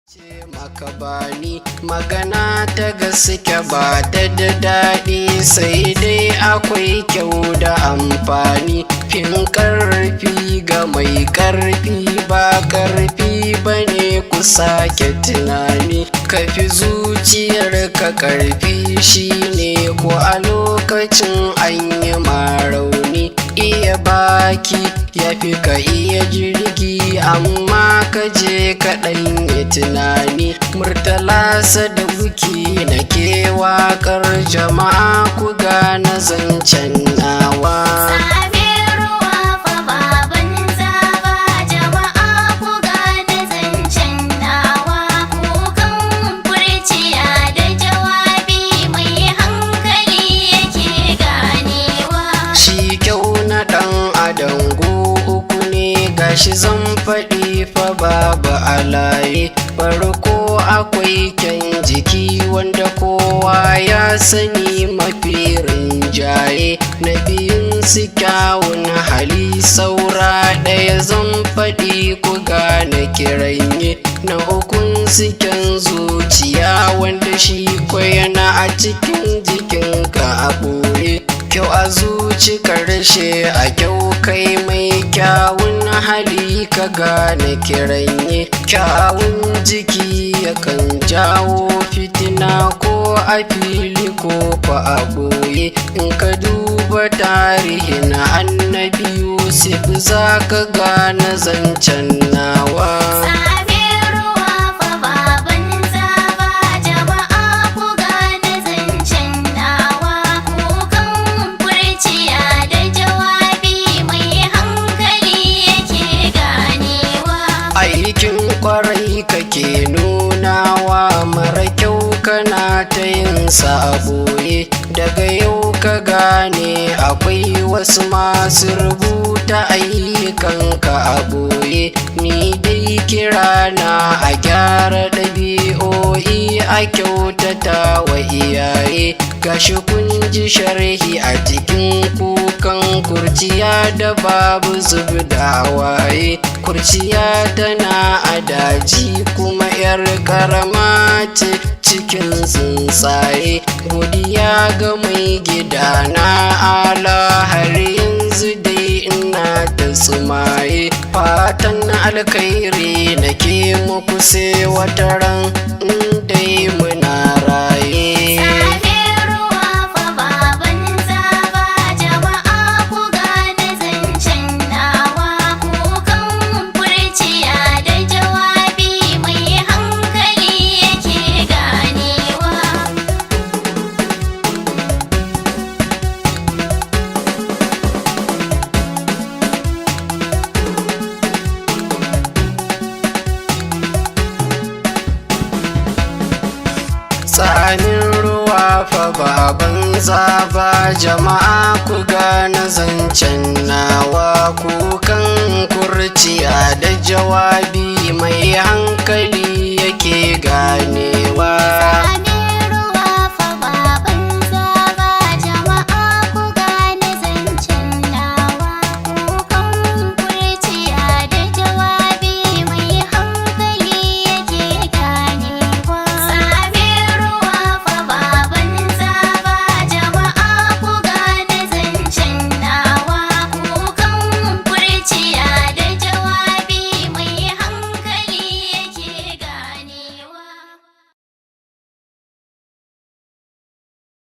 Ce maka bani magana ta gaske ba ta da daɗi sai dai akwai kyau da amfani. Fin ƙarfi ga mai ƙarfi ba ƙarfi bane ku sake tunani. Ka fi zuciyar ka ƙarfi shine ko a lokacin an yi ma rauni. Iya baki ya fi ka iya jirgi amma ka je ka ɗanyi tunani. Murtala Sadauki na ke waƙar jama'a ku gane zancen nawa. Gashi zan faɗi fa babu alaye. Farko akwai kyan jiki wanda kowa ya sani mafi rinjaye. Na biyun su kyawun hali saura ɗaya zan faɗi ku gane kiranye. Na ukun su kyan zuciya wanda shi yana a cikin jikinka a ɓoye. Kyau a zuci karshe a kyau kai mai kyawun hali ka gane kiranye. Kyawun jiki yakan jawo fitina ko a fili ko fa a ɓoye. In ka duba tarihin Annabi Yusuf za ka gane zancen nawa. Kwarai kake nunawa mara kyau kana ta yin sa a boye. Daga yau ka gane akwai wasu masu rubuta ayyukanka a boye. Ni dai kira na a gyara ɗabi'o'i a kyautata wa iyaye. Gashi kun ji sharhi a cikin kukan kurciya da babu zub da hawaye. Kurciya tana a daji kuma yar karama ce cikin tsuntsaye. Godiya ga mai gida na ala har yanzu dai ina da tsumaye. Fatan alkhairi nake muku sai wataran dai muna raye. Tsanin ruwa fa ba banza ba jama'a ku gane zancen nawa. Kukan kurciya da jawabi mai hankali